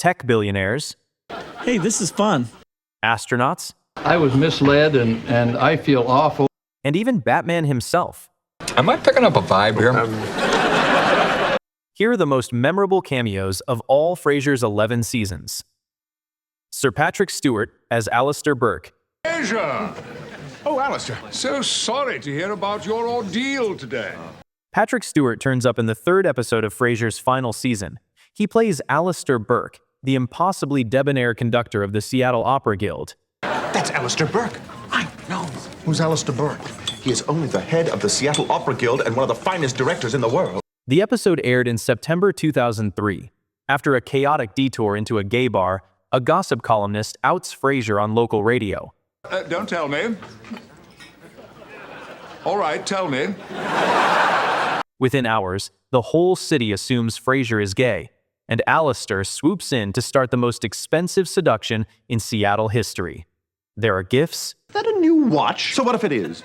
tech billionaires, Hey, this is fun. astronauts, I was misled and I feel awful. and even Batman himself. Am I picking up a vibe here? Here are the most memorable cameos of all Frasier's 11 seasons. Sir Patrick Stewart as Alistair Burke. Pleasure. Oh, Alistair, so sorry to hear about your ordeal today. Patrick Stewart turns up in the third episode of Frasier's final season. He plays Alistair Burke, the impossibly debonair conductor of the Seattle Opera Guild. That's Alistair Burke. I know. Who's Alistair Burke? He is only the head of the Seattle Opera Guild and one of the finest directors in the world. The episode aired in September 2003. After a chaotic detour into a gay bar, a gossip columnist outs Frasier on local radio. Don't tell me. All right, tell me. Within hours, the whole city assumes Frasier is gay, and Alistair swoops in to start the most expensive seduction in Seattle history. There are gifts. Is that a new watch? So what if it is?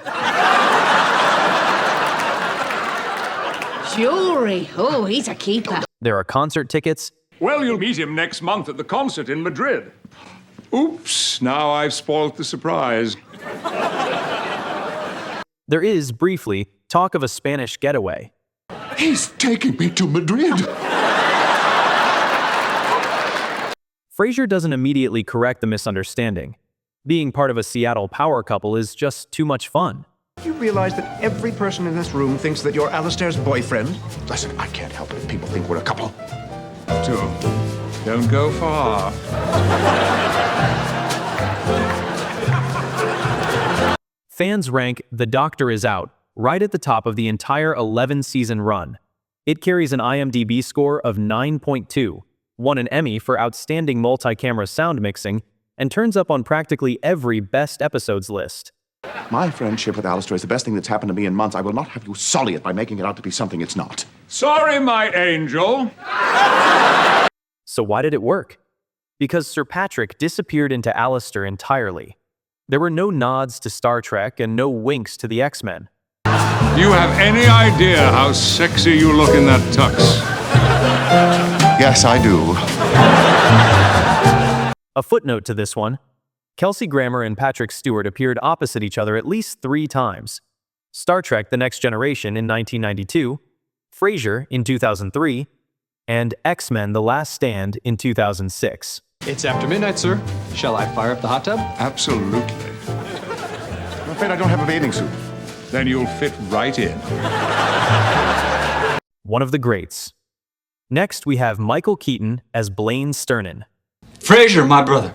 Jewelry. Oh, he's a keeper. There are concert tickets. Well, you'll meet him next month at the concert in Madrid. Oops, now I've spoilt the surprise. There is, briefly, talk of a Spanish getaway. He's taking me to Madrid. Frasier doesn't immediately correct the misunderstanding. Being part of a Seattle power couple is just too much fun. You realize that every person in this room thinks that you're Alistair's boyfriend? Listen, I can't help it if people think we're a couple. Don't go far. Fans rank The Doctor Is Out right at the top of the entire 11-season run. It carries an IMDb score of 9.2, won an Emmy for outstanding multi-camera sound mixing, and turns up on practically every best episodes list. My friendship with Alistair is the best thing that's happened to me in months. I will not have you sully it by making it out to be something it's not. Sorry, my angel. So why did it work? Because Sir Patrick disappeared into Alistair entirely. There were no nods to Star Trek and no winks to the X-Men. You have any idea how sexy you look in that tux? Yes, I do. A footnote to this one. Kelsey Grammer and Patrick Stewart appeared opposite each other at least 3 times. Star Trek The Next Generation in 1992, Frasier in 2003, and X-Men The Last Stand in 2006. It's after midnight, sir. Shall I fire up the hot tub? Absolutely. I'm afraid I don't have a bathing suit. Then you'll fit right in. One of the greats. Next, we have Michael Keaton as Blaine Sternin. Frasier, my brother.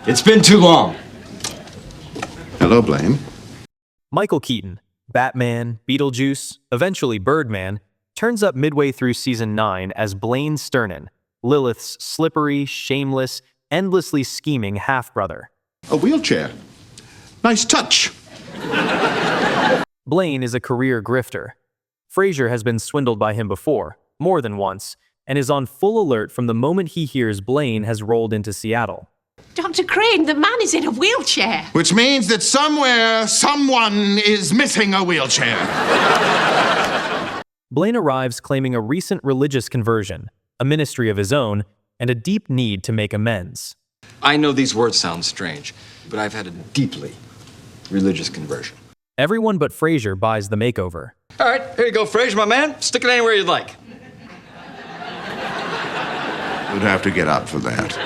It's been too long. Hello, Blaine. Michael Keaton, Batman, Beetlejuice, eventually Birdman, turns up midway through season 9 as Blaine Sternin, Lilith's slippery, shameless, endlessly scheming half-brother. A wheelchair. Nice touch. Blaine is a career grifter. Frasier has been swindled by him before, more than once, and is on full alert from the moment he hears Blaine has rolled into Seattle. Dr. Crane, the man is in a wheelchair. Which means that somewhere, someone is missing a wheelchair. Blaine arrives claiming a recent religious conversion, a ministry of his own, and a deep need to make amends. I know these words sound strange, but I've had a deeply religious conversion. Everyone but Frasier buys the makeover. All right, here you go, Frasier, my man. Stick it anywhere you'd like. You'd have to get up for that.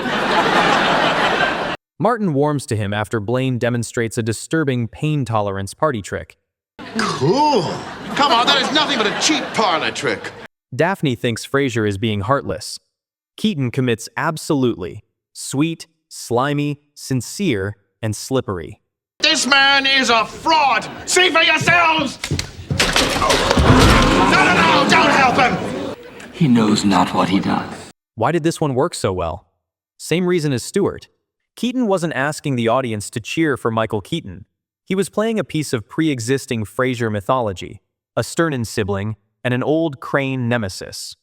Martin warms to him after Blaine demonstrates a disturbing pain tolerance party trick. Cool. Come on, that is nothing but a cheap parlor trick. Daphne thinks Frasier is being heartless. Keaton commits absolutely. Sweet, slimy, sincere, and slippery. This man is a fraud. See for yourselves. No, don't help him. He knows not what he does. Why did this one work so well? Same reason as Stewart. Keaton wasn't asking the audience to cheer for Michael Keaton. He was playing a piece of pre-existing Frasier mythology, a Sternin sibling, and an old Crane nemesis.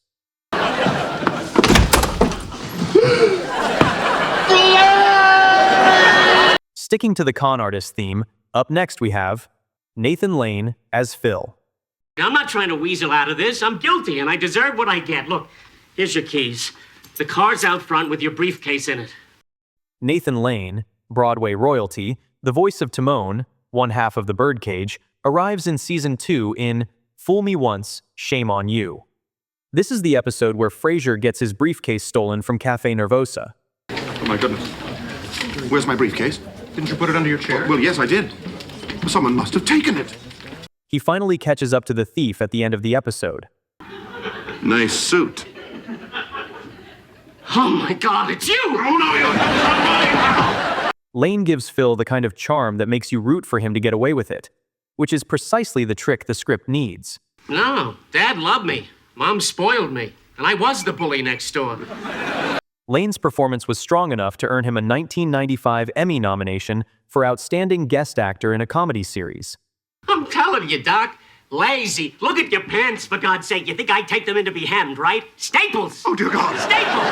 Sticking to the con artist theme, up next we have Nathan Lane as Phil. I'm not trying to weasel out of this. I'm guilty, and I deserve what I get. Look, here's your keys. The car's out front with your briefcase in it. Nathan Lane, Broadway royalty, the voice of Timon, one half of the Birdcage, arrives in Season 2 in Fool Me Once, Shame on You. This is the episode where Frasier gets his briefcase stolen from Cafe Nervosa. Oh, my goodness. Where's my briefcase? Didn't you put it under your chair? Well, yes, I did. Someone must have taken it. He finally catches up to the thief at the end of the episode. Nice suit. Oh my God, it's you! Oh, no, Lane gives Phil the kind of charm that makes you root for him to get away with it, which is precisely the trick the script needs. No, Dad loved me. Mom spoiled me. And I was the bully next door. Lane's performance was strong enough to earn him a 1995 Emmy nomination for Outstanding Guest Actor in a Comedy Series. I'm telling you, Doc. Lazy. Look at your pants, for God's sake. You think I'd take them in to be hemmed, right? Staples! Oh, dear God. Staples!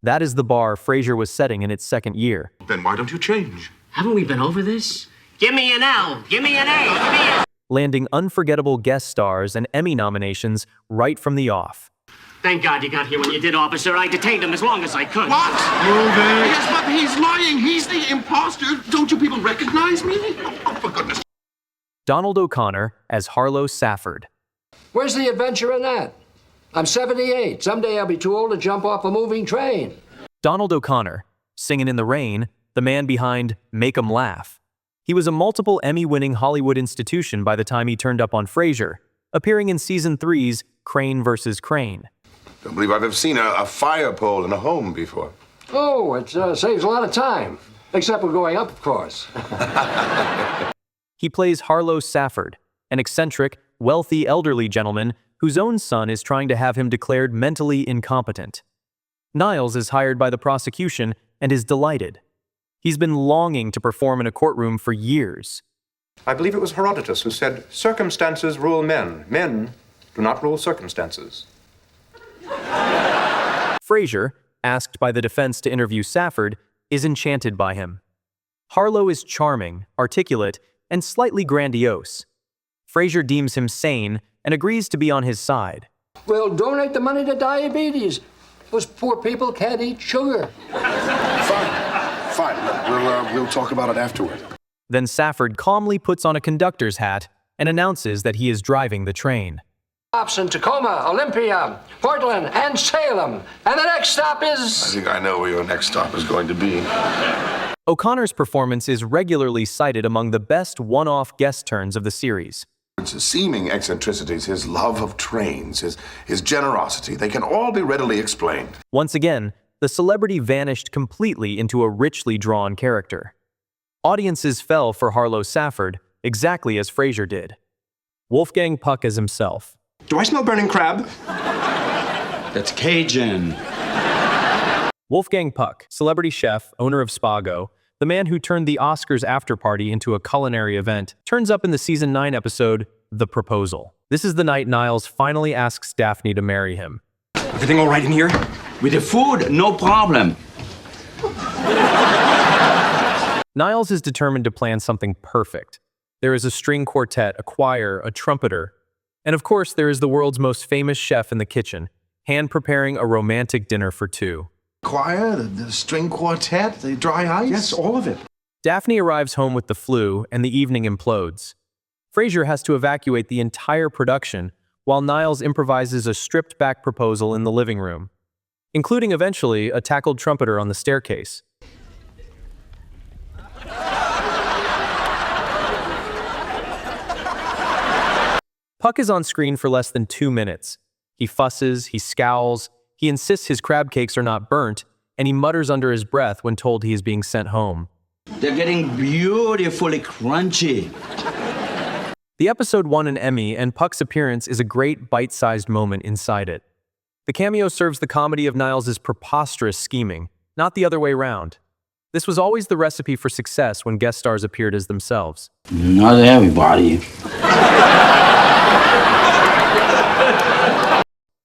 That is the bar Frasier was setting in its second year. Then why don't you change? Haven't we been over this? Give me an L. Give me an A. Give me a... Landing unforgettable guest stars and Emmy nominations right from the off. Thank God you got here when you did, officer. I detained him as long as I could. What? Yes, but he's lying. He's the imposter. Don't you people recognize me? Oh, for goodness. Donald O'Connor as Harlow Safford. Where's the adventure in that? I'm 78. Someday I'll be too old to jump off a moving train. Donald O'Connor, Singin' in the Rain, the man behind Make 'em Laugh. He was a multiple Emmy-winning Hollywood institution by the time he turned up on Frasier, appearing in Season 3's Crane vs. Crane. Don't believe I've ever seen a fire pole in a home before. Oh, it saves a lot of time. Except we're going up, of course. He plays Harlow Safford, an eccentric, wealthy elderly gentleman whose own son is trying to have him declared mentally incompetent. Niles is hired by the prosecution and is delighted. He's been longing to perform in a courtroom for years. I believe it was Herodotus who said, "Circumstances rule men. Men do not rule circumstances." Frasier, asked by the defense to interview Safford, is enchanted by him. Harlow is charming, articulate, and slightly grandiose. Frasier deems him sane and agrees to be on his side. We'll donate the money to diabetes. Those poor people can't eat sugar. Fine. We'll talk about it afterward. Then Safford calmly puts on a conductor's hat and announces that he is driving the train. Stops in Tacoma, Olympia, Portland, and Salem. And the next stop is... I think I know where your next stop is going to be. O'Connor's performance is regularly cited among the best one-off guest turns of the series. His seeming eccentricities, his love of trains, his generosity, they can all be readily explained. Once again, the celebrity vanished completely into a richly drawn character. Audiences fell for Harlow Safford, exactly as Frasier did. Wolfgang Puck as himself. Do I smell burning crab? That's Cajun. Wolfgang Puck, celebrity chef, owner of Spago, the man who turned the Oscars after-party into a culinary event, turns up in the Season 9 episode, The Proposal. This is the night Niles finally asks Daphne to marry him. Everything all right in here? With the food, no problem. Niles is determined to plan something perfect. There is a string quartet, a choir, a trumpeter, and of course there is the world's most famous chef in the kitchen, hand-preparing a romantic dinner for two. Choir, the string quartet, the dry ice? Yes, all of it. Daphne arrives home with the flu, and the evening implodes. Frasier has to evacuate the entire production, while Niles improvises a stripped-back proposal in the living room, including eventually a tackled trumpeter on the staircase. Puck is on screen for less than 2 minutes. He fusses, he scowls, he insists his crab cakes are not burnt, and he mutters under his breath when told he is being sent home. They're getting beautifully crunchy. The episode won an Emmy, and Puck's appearance is a great bite-sized moment inside it. The cameo serves the comedy of Niles' preposterous scheming, not the other way round. This was always the recipe for success when guest stars appeared as themselves. Not everybody.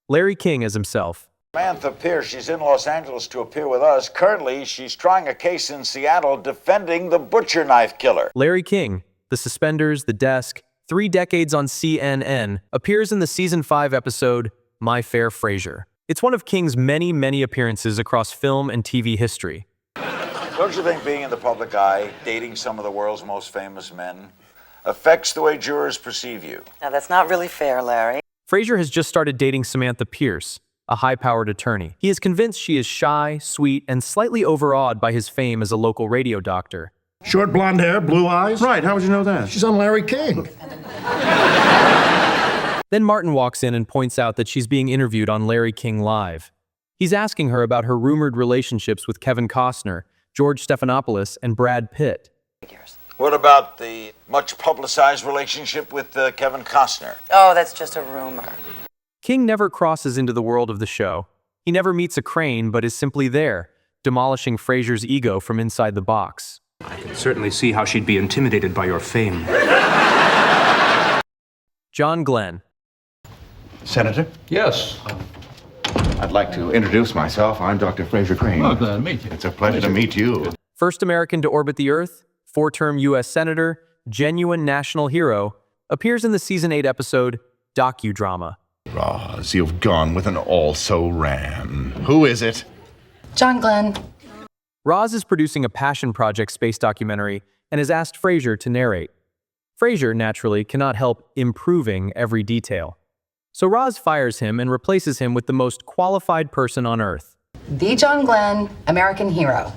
Larry King as himself. Samantha Pierce, she's in Los Angeles to appear with us. Currently, she's trying a case in Seattle defending the butcher knife killer. Larry King, the suspenders, the desk, 3 decades on CNN, appears in the Season 5 episode, My Fair Frasier. It's one of King's many, many appearances across film and TV history. Don't you think being in the public eye, dating some of the world's most famous men, affects the way jurors perceive you? Now, that's not really fair, Larry. Frasier has just started dating Samantha Pierce, a high-powered attorney. He is convinced she is shy, sweet, and slightly overawed by his fame as a local radio doctor. Short blonde hair, blue eyes? Right, how would you know that? She's on Larry King. Then Martin walks in and points out that she's being interviewed on Larry King Live. He's asking her about her rumored relationships with Kevin Costner, George Stephanopoulos, and Brad Pitt. What about the much-publicized relationship with Kevin Costner? Oh, that's just a rumor. King never crosses into the world of the show. He never meets a crane, but is simply there, demolishing Frasier's ego from inside the box. I can certainly see how she'd be intimidated by your fame. John Glenn. Senator? Yes. I'd like to introduce myself. I'm Dr. Frasier Crane. Oh, glad to meet you. It's a pleasure to meet you. First American to orbit the Earth, four-term U.S. Senator, genuine national hero, appears in the Season 8 episode, Docu.Drama. Roz, you've gone with an also-ran. Who is it? John Glenn. Roz is producing a passion project space documentary and has asked Frasier to narrate. Frasier, naturally, cannot help improving every detail. So Roz fires him and replaces him with the most qualified person on Earth. The John Glenn, American hero.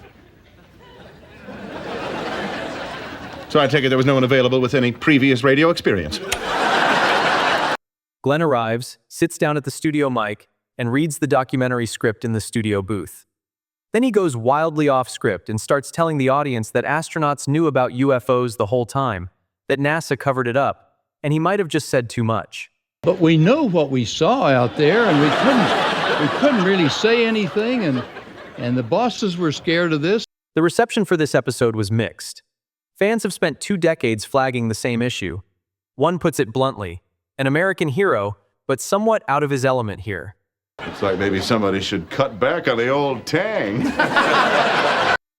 So I take it there was no one available with any previous radio experience. Glenn arrives, sits down at the studio mic, and reads the documentary script in the studio booth. Then he goes wildly off script and starts telling the audience that astronauts knew about UFOs the whole time, that NASA covered it up, and he might have just said too much. But we knew what we saw out there, and we couldn't really say anything, and the bosses were scared of this. The reception for this episode was mixed. Fans have spent 2 decades flagging the same issue. One puts it bluntly, an American hero, but somewhat out of his element here. Looks like maybe somebody should cut back on the old tang.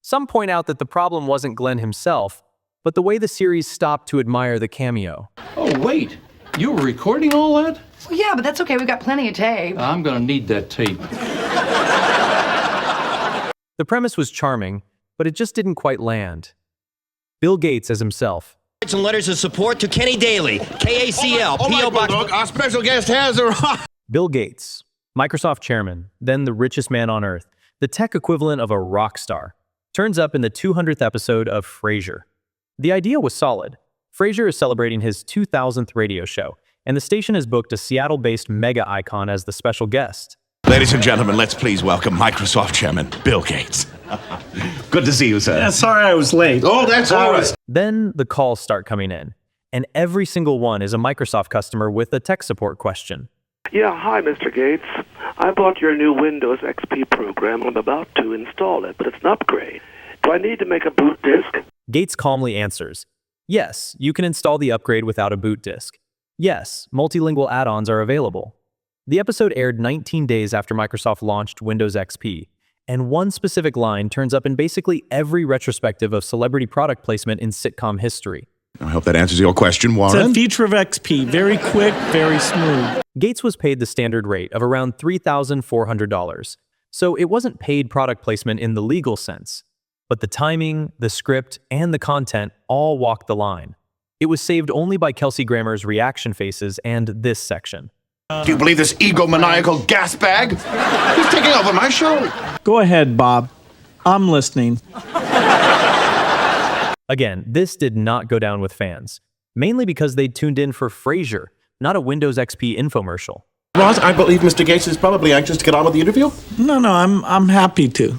Some point out that the problem wasn't Glenn himself, but the way the series stopped to admire the cameo. Oh, wait. You were recording all that? Well, yeah, but that's okay. We've got plenty of tape. I'm gonna need that tape. The premise was charming, but it just didn't quite land. Bill Gates as himself. And letters of support to Kenny Daly, KACL, P.O. Box. Our special guest has arrived. Bill Gates, Microsoft chairman, then the richest man on Earth, the tech equivalent of a rock star, turns up in the 200th episode of Frasier. The idea was solid. Frasier is celebrating his 2000th radio show, and the station has booked a Seattle-based mega icon as the special guest. Ladies and gentlemen, let's please welcome Microsoft Chairman Bill Gates. Good to see you, sir. Yeah, sorry I was late. Oh, that's all right. Then the calls start coming in, and every single one is a Microsoft customer with a tech support question. Yeah, hi, Mr. Gates. I bought your new Windows XP program. I'm about to install it, but it's an upgrade. Do I need to make a boot disk? Gates calmly answers, yes, you can install the upgrade without a boot disk. Yes, multilingual add-ons are available. The episode aired 19 days after Microsoft launched Windows XP, and one specific line turns up in basically every retrospective of celebrity product placement in sitcom history. I hope that answers your question, Warren. It's a feature of XP. Very quick, very smooth. Gates was paid the standard rate of around $3,400, so it wasn't paid product placement in the legal sense. But the timing, the script, and the content all walked the line. It was saved only by Kelsey Grammer's reaction faces and this section. Do you believe this egomaniacal gas bag? He's taking over my show. Go ahead, Bob. I'm listening. Again, this did not go down with fans, mainly because they tuned in for Frasier, not a Windows XP infomercial. Roz, I believe Mr. Gates is probably anxious to get on with the interview. No, I'm happy to.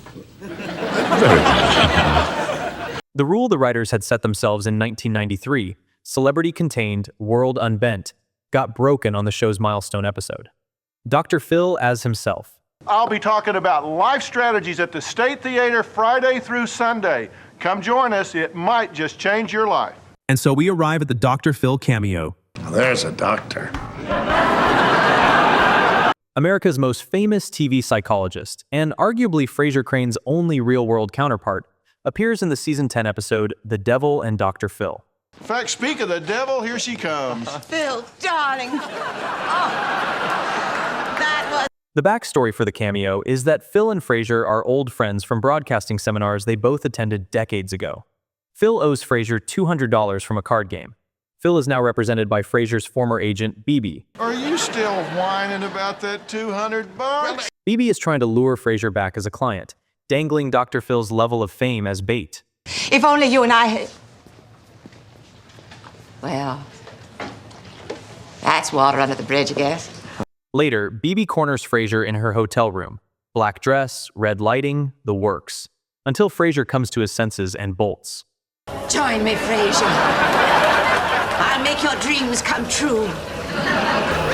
The rule the writers had set themselves in 1993, celebrity contained, world unbent, got broken on the show's milestone episode. Dr. Phil as himself. I'll be talking about life strategies at the State Theater Friday through Sunday. Come join us. It might just change your life. And so we arrive at the Dr. Phil cameo. There's a doctor. America's most famous TV psychologist, and arguably Frasier Crane's only real-world counterpart, appears in the Season 10 episode, The Devil and Dr. Phil. In fact, speak of the devil, here she comes. Phil, darling. Oh, that was... The backstory for the cameo is that Phil and Frasier are old friends from broadcasting seminars they both attended decades ago. Phil owes Frasier $200 from a card game. Phil is now represented by Frasier's former agent, BB. Are you still whining about that $200? BB is trying to lure Frasier back as a client, dangling Dr. Phil's level of fame as bait. If only you and I had... Well, that's water under the bridge, I guess. Later, BB corners Frasier in her hotel room. Black dress, red lighting, the works. Until Frasier comes to his senses and bolts. Join me, Frasier. I'll make your dreams come true.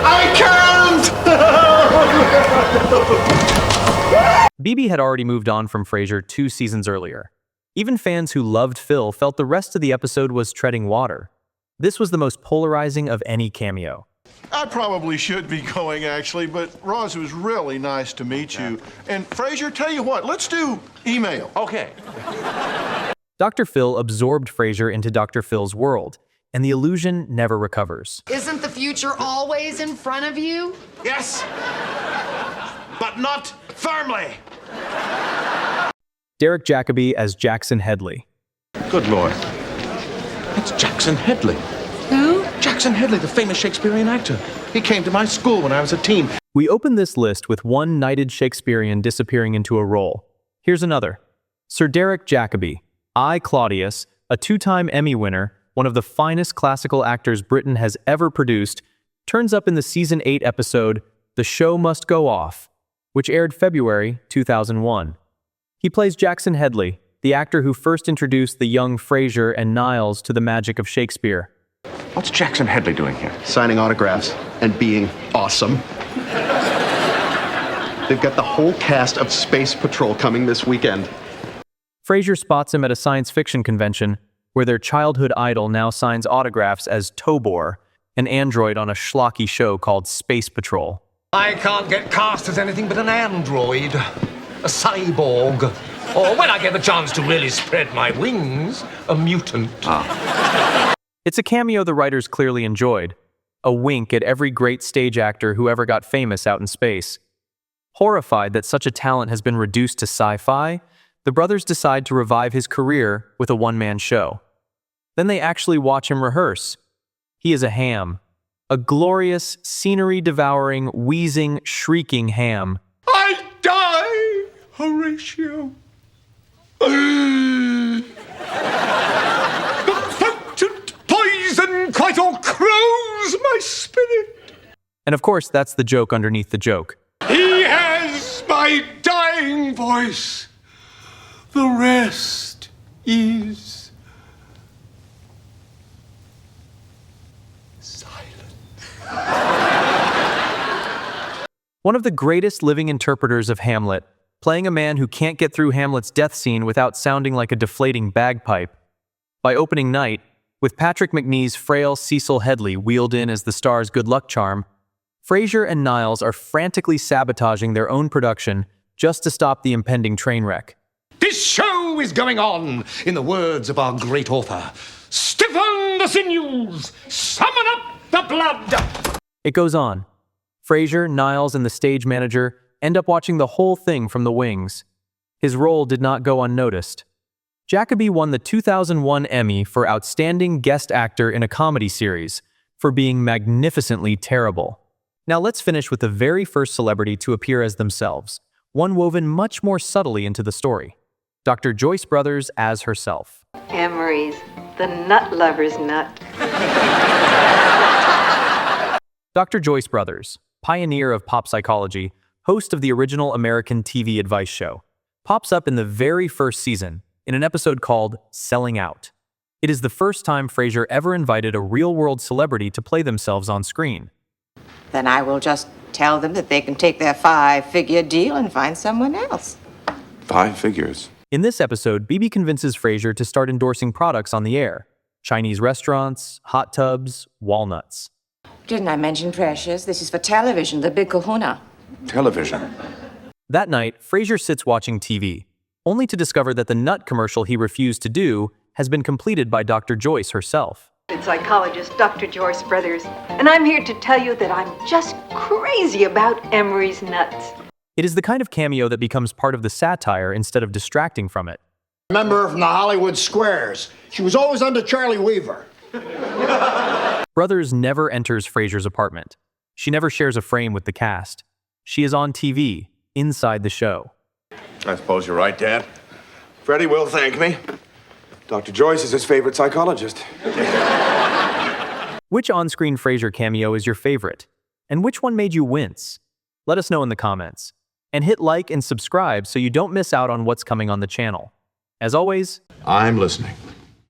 I can't! BB had already moved on from Frasier 2 seasons earlier. Even fans who loved Phil felt the rest of the episode was treading water. This was the most polarizing of any cameo. I probably should be going, actually, but Roz, it was really nice to meet you. And Frasier, tell you what, let's do email. Okay. Dr. Phil absorbed Frasier into Dr. Phil's world, and the illusion never recovers. Isn't the future always in front of you? Yes, but not firmly. Derek Jacobi as Jackson Headley. Good Lord. It's Jackson Headley. Who? Jackson Headley, the famous Shakespearean actor. He came to my school when I was a teen. We open this list with one knighted Shakespearean disappearing into a role. Here's another. Sir Derek Jacobi, I, Claudius, a 2-time Emmy winner, one of the finest classical actors Britain has ever produced, turns up in the Season 8 episode, The Show Must Go Off, which aired February 2001. He plays Jackson Headley, the actor who first introduced the young Frasier and Niles to the magic of Shakespeare. What's Jackson Headley doing here? Signing autographs and being awesome. They've got the whole cast of Space Patrol coming this weekend. Frasier spots him at a science fiction convention where their childhood idol now signs autographs as Tobor, an android on a schlocky show called Space Patrol. I can't get cast as anything but an android, a cyborg, or when I get the chance to really spread my wings, a mutant. It's a cameo the writers clearly enjoyed, a wink at every great stage actor who ever got famous out in space. Horrified that such a talent has been reduced to sci-fi, the brothers decide to revive his career with a one-man show. Then they actually watch him rehearse. He is a ham. A glorious, scenery-devouring, wheezing, shrieking ham. I die, Horatio. The potent poison quite o'ercrows my spirit. And of course, that's the joke underneath the joke. He has my dying voice. The rest is silent. One of the greatest living interpreters of Hamlet, playing a man who can't get through Hamlet's death scene without sounding like a deflating bagpipe. By opening night, with Patrick Macnee's frail Cecil Headley wheeled in as the star's good luck charm, Frasier and Niles are frantically sabotaging their own production just to stop the impending train wreck. This show is going on, in the words of our great author. Stiffen the sinews, summon up the blood. It goes on. Frasier, Niles, and the stage manager end up watching the whole thing from the wings. His role did not go unnoticed. Jacobi won the 2001 Emmy for Outstanding Guest Actor in a Comedy Series for being magnificently terrible. Now let's finish with the very first celebrity to appear as themselves, one woven much more subtly into the story. Dr. Joyce Brothers as herself. Emery's the nut lover's nut. Dr. Joyce Brothers, pioneer of pop psychology, host of the original American TV advice show, pops up in the very first season in an episode called Selling Out. It is the first time Frasier ever invited a real-world celebrity to play themselves on screen. Then I will just tell them that they can take their 5-figure deal and find someone else. 5 figures. In this episode, BB convinces Frasier to start endorsing products on the air. Chinese restaurants, hot tubs, walnuts. Didn't I mention Precious? This is for television, the big kahuna. Television. That night, Frasier sits watching TV, only to discover that the nut commercial he refused to do has been completed by Dr. Joyce herself. psychologist, Dr. Joyce Brothers, and I'm here to tell you that I'm just crazy about Emery's nuts. It is the kind of cameo that becomes part of the satire instead of distracting from it. Remember her from the Hollywood Squares. She was always under Charlie Weaver. Brothers never enters Frasier's apartment. She never shares a frame with the cast. She is on TV, inside the show. I suppose you're right, Dad. Freddie will thank me. Dr. Joyce is his favorite psychologist. Which on-screen Frasier cameo is your favorite? And which one made you wince? Let us know in the comments. And hit like and subscribe so you don't miss out on what's coming on the channel. As always, I'm listening.